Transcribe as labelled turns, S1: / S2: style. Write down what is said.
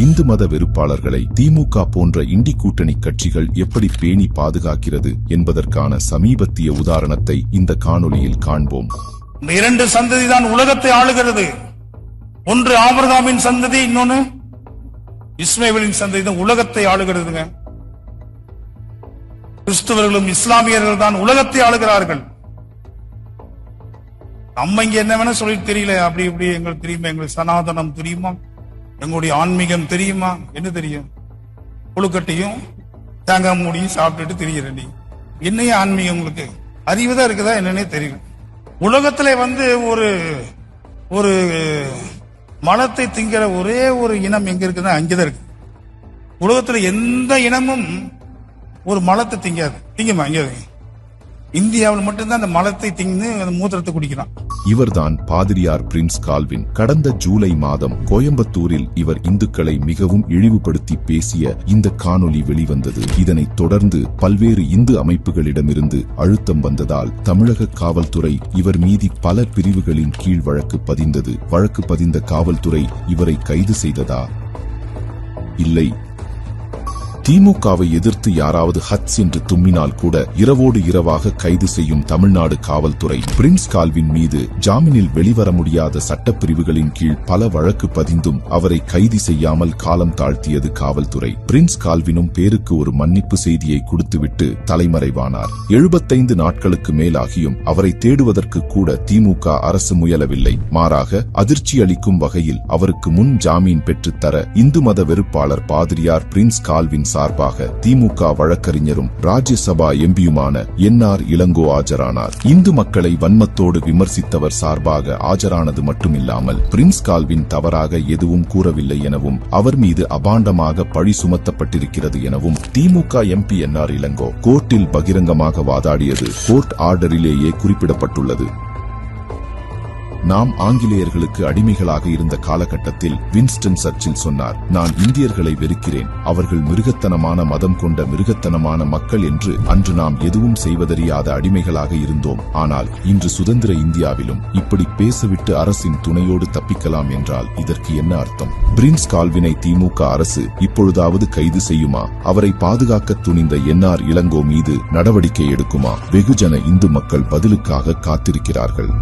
S1: இந்து மத வெறுப்பாளர்களை திமுக போன்ற இண்டி கூட்டணி கட்சிகள் எப்படி பேணி பாதுகாக்கிறது என்பதற்கான சமீபத்திய உதாரணத்தை இந்த காணொளியில் காண்போம்.
S2: இரண்டு சந்ததி தான் உலகத்தை ஆளுகிறது. ஒன்று ஆபிரகாமின் சந்ததி, இன்னொன்னு இஸ்மாயிலின் சந்ததி தான் உலகத்தை ஆளுகிறதுங்க. கிறிஸ்தவர்களும் இஸ்லாமியர்கள் தான் உலகத்தை ஆளுகிறார்கள். நம்ம இங்க என்ன வேணா சொல்லி தெரியல, அப்படி இப்படி எங்களுக்கு தெரியுமா, எங்களுக்கு சனாதனம் தெரியுமா, எங்களுடைய ஆன்மீகம் தெரியுமா, என்ன தெரியும்? புழுக்கட்டையும் தேங்காய் மூடியும் சாப்பிட்டுட்டு தெரியுற நீ என்னைய ஆன்மீகம்? உங்களுக்கு அறிவுதான் இருக்குதா என்னன்னே தெரியல. உலகத்துல ஒரு ஒரு மலத்தை திங்கிற ஒரே ஒரு இனம் எங்க இருக்குன்னா அங்கதான் இருக்கு. உலகத்துல எந்த இனமும் ஒரு மலத்தை திங்காது. திங்குமா? இங்க இந்தியாவில் மட்டும்தான் அந்த மலத்தை திங்கு அந்த மூத்திரத்தை குடிக்கிறான்.
S1: இவர்தான் பாதிரியார் பிரின்ஸ் கால்வின். கடந்த ஜூலை மாதம் கோயம்புத்தூரில் இவர் இந்துக்களை மிகவும் இழிவுபடுத்தி பேசிய இந்த காணொளி வெளிவந்தது. இதனைத் தொடர்ந்து பல்வேறு இந்து அமைப்புகளிடமிருந்து அழுத்தம் வந்ததால் தமிழக காவல்துறை இவர் மீது பல பிரிவுகளின் கீழ் வழக்கு பதிந்தது. வழக்கு பதிந்த காவல்துறை இவரை கைது செய்ததா? இல்லை. திமுகவை எதிர்த்து யாராவது ஹட்ஸ் என்று தும்மினால் கூட இரவோடு இரவாக கைது செய்யும் தமிழ்நாடு காவல்துறை பிரின்ஸ் கால்வின் மீது ஜாமீனில் வெளிவர முடியாத சட்டப்பிரிவுகளின் கீழ் பல வழக்கு பதிந்தும் அவரை கைது செய்யாமல் காலம் தாழ்த்தியது காவல்துறை. பிரின்ஸ் கால்வினும் பேருக்கு ஒரு மன்னிப்பு செய்தியை கொடுத்துவிட்டு தலைமறைவானார். 75 நாட்களுக்கு மேலாகியும் அவரை தேடுவதற்கு கூட திமுக அரசு முயலவில்லை. மாறாக அதிர்ச்சி அளிக்கும் வகையில் அவருக்கு முன் ஜாமீன் பெற்றுத்தர இந்து மத வெறுப்பாளர் பாதிரியார் பிரின்ஸ் கால்வின் சார்பாக திமுக வழக்கறிஞரும் ராஜ்யசபா எம்பியுமான என்.ஆர். இளங்கோ ஆஜரானார். இந்து மக்களை வன்மத்தோடு விமர்சித்தவர் சார்பாக ஆஜரானது மட்டுமில்லாமல் பிரின்ஸ் கால்வின் தவறாக எதுவும் கூறவில்லை எனவும் அவர் மீது அபாண்டமாக பழி சுமத்தப்பட்டிருக்கிறது எனவும் திமுக எம்பி என்.ஆர். இளங்கோ கோர்ட்டில் பகிரங்கமாக வாதாடியது கோர்ட் ஆர்டரிலேயே குறிப்பிடப்பட்டுள்ளது. நாம் ஆங்கிலேயர்களுக்கு அடிமைகளாக இருந்த காலகட்டத்தில் வின்ஸ்டன் சர்ச்சில் சொன்னார், நான் இந்தியர்களை வெறுக்கிறேன், அவர்கள் மிருகத்தனமான மதம் கொண்ட மிருகத்தனமான மக்கள் என்று. அன்று நாம் எதுவும் செய்வதறியாத அடிமைகளாக இருந்தோம். ஆனால் இன்று சுதந்திர இந்தியாவிலும் இப்படி பேசவிட்டு அரசின் துணையோடு தப்பிக்கலாம் என்றால் இதற்கு என்ன அர்த்தம்? பிரின்ஸ் கால்வினை திமுக அரசு இப்பொழுதாவது கைது செய்யுமா? அவரை பாதுகாக்க துணிந்த என்.ஆர். இளங்கோ மீது நடவடிக்கை எடுக்குமா? வெகுஜன இந்து மக்கள் பதிலுக்காக காத்திருக்கிறார்கள்.